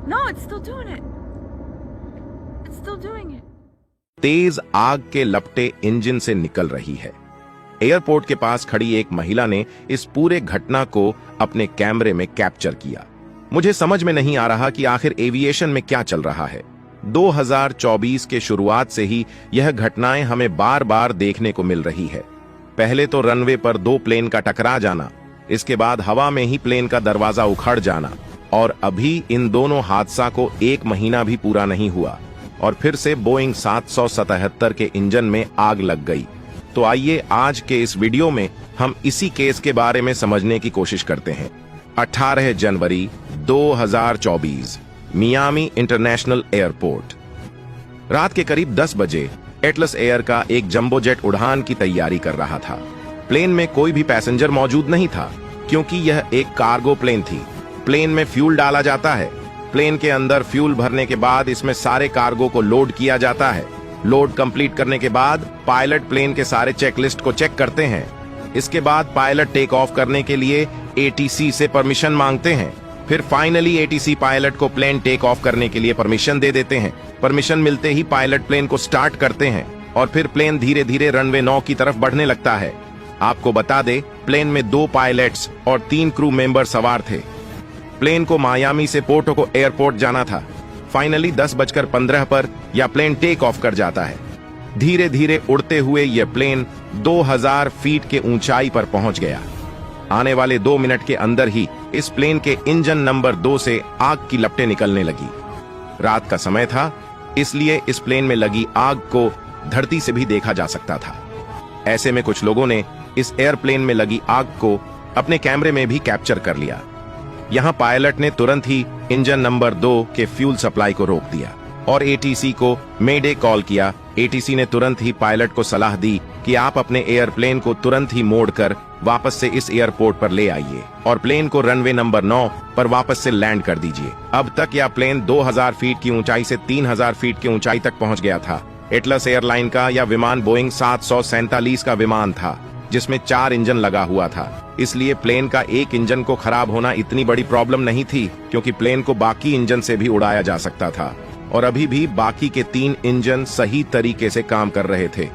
No, it's still doing it. It's still doing it. तेज आग के लपटे engine से निकल रही है। एयरपोर्ट के पास खड़ी एक महिला ने इस पूरे घटना को अपने कैमरे में कैप्चर किया। मुझे समझ में नहीं आ रहा कि आखिर एविएशन में क्या चल रहा है। 2024 के शुरुआत से ही यह घटनाएं हमें बार बार देखने को मिल रही है। पहले तो रनवे पर 2 प्लेन का टकरा जाना, इसके बाद हवा में ही प्लेन का दरवाजा उखड़ जाना, और अभी इन दोनों हादसा को 1 महीना भी पूरा नहीं हुआ और फिर से बोइंग 777 के इंजन में आग लग गई। तो आइए आज के इस वीडियो में हम इसी केस के बारे में समझने की कोशिश करते हैं। 18 जनवरी 2024 मियामी इंटरनेशनल एयरपोर्ट। रात के करीब 10 बजे एटलस एयर का एक जंबो जेट उड़ान की तैयारी कर रहा था। प्लेन में कोई भी पैसेंजर मौजूद नहीं था क्योंकि यह एक कार्गो प्लेन थी। प्लेन में फ्यूल डाला जाता है। प्लेन के अंदर फ्यूल भरने के बाद इसमें सारे कार्गो को लोड किया जाता है। लोड कंप्लीट करने के बाद पायलट प्लेन के सारे चेकलिस्ट को चेक करते हैं। इसके बाद पायलट टेक ऑफ करने के लिए एटीसी से परमिशन मांगते हैं। फिर फाइनली एटीसी पायलट को प्लेन टेक ऑफ करने के लिए परमिशन दे देते हैं। परमिशन मिलते ही पायलट प्लेन को स्टार्ट करते हैं और फिर प्लेन धीरे धीरे रनवे 9 की तरफ बढ़ने लगता है। आपको बता दे, प्लेन में 2 पायलट्स और 3 क्रू मेंबर सवार थे। प्लेन को मायामी से पोर्टो एयरपोर्ट जाना था। फाइनली 10:15 पर यह प्लेन टेक ऑफ कर जाता है। धीरे धीरे उड़ते हुए यह प्लेन 2000 फीट के ऊंचाई पर पहुंच गया। आने वाले 2 मिनट के अंदर ही इस प्लेन के इंजन नंबर 2 से आग की लपटें निकलने लगी। रात का समय था, इसलिए इस प्लेन में लगी आग को धरती से भी देखा जा सकता था। ऐसे में कुछ लोगों ने इस एयरप्लेन में लगी आग को अपने कैमरे में भी कैप्चर कर लिया। यहां पायलट ने तुरंत ही इंजन नंबर 2 के फ्यूल सप्लाई को रोक दिया और एटीसी को मेडे कॉल किया। एटीसी ने तुरंत ही पायलट को सलाह दी कि आप अपने एयरप्लेन को तुरंत ही मोड़कर वापस से इस एयरपोर्ट पर ले आइए और प्लेन को रनवे नंबर 9 पर वापस से लैंड कर दीजिए। अब तक यह प्लेन 2000 फीट की ऊंचाई से 3000 फीट की ऊंचाई तक पहुंच गया था। एटलस एयरलाइन का यह विमान बोइंग 747 का विमान था जिसमें 4 इंजन लगा हुआ था। इसलिए प्लेन का एक इंजन को खराब होना इतनी बड़ी प्रॉब्लम नहीं थी क्योंकि प्लेन को बाकी इंजन से भी उड़ाया जा सकता था और अभी भी बाकी के 3 इंजन सही तरीके से काम कर रहे थे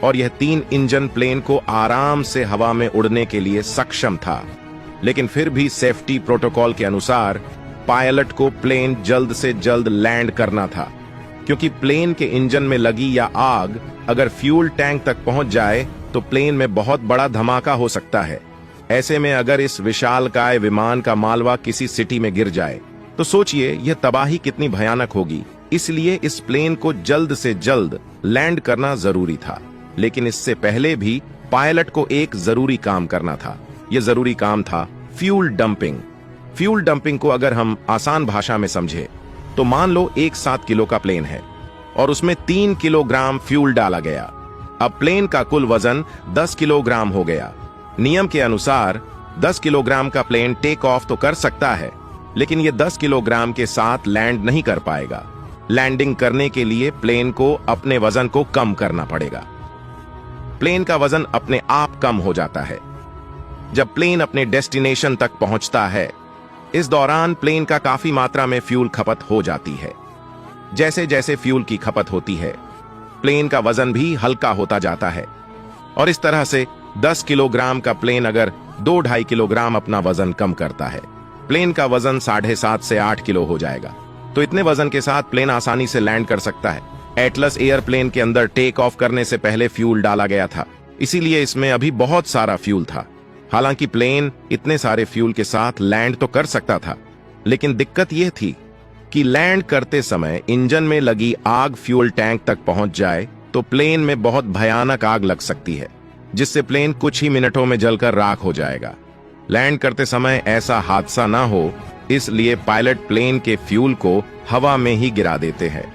और यह 3 इंजन प्लेन को आराम से हवा में उड़ने के लिए सक्षम था। लेकिन फिर भी सेफ्टी प्रोटोकॉल के अनुसार पायलट को प्लेन जल्द से जल्द लैंड करना था क्योंकि प्लेन के इंजन में लगी या आग अगर फ्यूल टैंक तक पहुंच जाए तो प्लेन में बहुत बड़ा धमाका हो सकता है। ऐसे में अगर इस विशालकाय विमान का मालवा किसी सिटी में गिर जाए तो सोचिए यह तबाही कितनी भयानक होगी। इसलिए इस प्लेन को जल्द से जल्द लैंड करना जरूरी था। लेकिन इससे पहले भी पायलट को एक जरूरी काम करना था। यह जरूरी काम था फ्यूल डंपिंग। फ्यूल डंपिंग को अगर हम आसान भाषा में समझे तो मान लो एक 7 किलो का प्लेन है और उसमें 3 किलोग्राम फ्यूल डाला गया। अब प्लेन का कुल वजन 10 किलोग्राम हो गया। नियम के अनुसार 10 किलोग्राम का प्लेन टेक ऑफ तो कर सकता है लेकिन यह 10 किलोग्राम के साथ लैंड नहीं कर पाएगा। लैंडिंग करने के लिए प्लेन को अपने वजन को कम करना पड़ेगा। प्लेन का वजन अपने आप कम हो जाता है जब प्लेन अपने डेस्टिनेशन तक पहुंचता है। इस दौरान प्लेन का काफी मात्रा में फ्यूल खपत हो जाती है। जैसे जैसे फ्यूल की खपत होती है प्लेन का वजन भी हल्का होता जाता है और इस तरह से 10 किलोग्राम का प्लेन अगर 2-2.5 किलोग्राम अपना वजन कम करता है, प्लेन का वजन 7.5 से 8 किलो हो जाएगा। तो इतने वजन के साथ प्लेन आसानी से लैंड कर सकता है। एटलस एयरप्लेन के अंदर टेक ऑफ करने से पहले फ्यूल डाला गया था, इसीलिए इसमें अभी बहुत सारा फ्यूल था। हालांकि प्लेन इतने सारे फ्यूल के साथ लैंड तो कर सकता था, लेकिन दिक्कत यह थी कि लैंड करते समय इंजन में लगी आग फ्यूल टैंक तक पहुंच जाए तो प्लेन में बहुत भयानक आग लग सकती है जिससे प्लेन कुछ ही मिनटों में जलकर राख हो जाएगा। लैंड करते समय ऐसा हादसा ना हो इसलिए पायलट प्लेन के फ्यूल को हवा में ही गिरा देते हैं।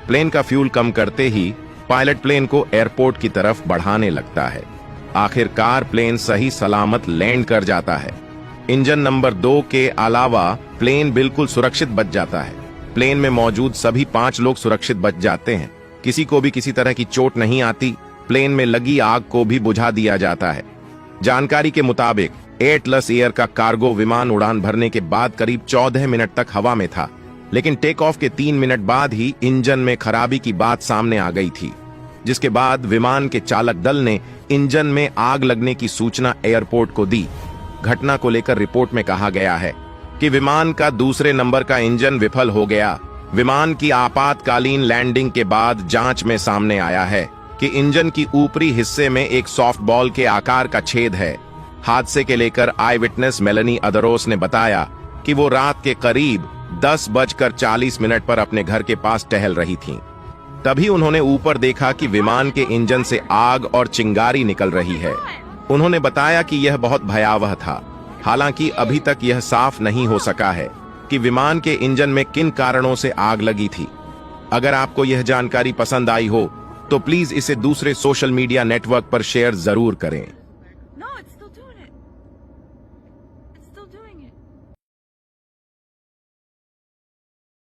प्लेन का फ्यूल कम करते ही पायलट प्लेन को एयरपोर्ट की तरफ बढ़ाने लगता है। आखिरकार प्लेन सही सलामत लैंड कर जाता है। इंजन नंबर 2 के अलावा प्लेन बिल्कुल सुरक्षित बच जाता है। प्लेन में मौजूद सभी 5 लोग सुरक्षित बच जाते हैं। किसी को भी किसी तरह की चोट नहीं आती। प्लेन में लगी आग को भी बुझा दिया जाता है। जानकारी के मुताबिक एटलस एयर का कार्गो विमान उड़ान भरने के बाद करीब 14 मिनट तक हवा में था, लेकिन टेक ऑफ के 3 मिनट बाद ही इंजन में खराबी की बात सामने आ गई थी, जिसके बाद विमान के चालक दल ने इंजन में आग लगने की सूचना एयरपोर्ट को दी। घटना को लेकर रिपोर्ट में कहा गया है कि विमान का दूसरे नंबर का इंजन विफल हो गया। विमान की आपातकालीन लैंडिंग के बाद जांच में सामने आया है कि इंजन की ऊपरी हिस्से में एक सॉफ्ट बॉल के आकार का छेद है। हादसे के लेकर आई विटनेस मेलेनी अदरोस ने बताया कि वो रात के करीब 10:40 पर अपने घर के पास टहल रही थीं। तभी उन्होंने ऊपर देखा कि विमान के इंजन से आग और चिंगारी निकल रही है। उन्होंने बताया कि यह बहुत भयावह था। हालांकि अभी तक यह साफ नहीं हो सका है कि विमान के इंजन में किन कारणों से आग लगी थी। अगर आपको यह जानकारी पसंद आई हो तो प्लीज इसे दूसरे सोशल मीडिया नेटवर्क पर शेयर जरूर करें। No, it's still doing it. It's still doing it.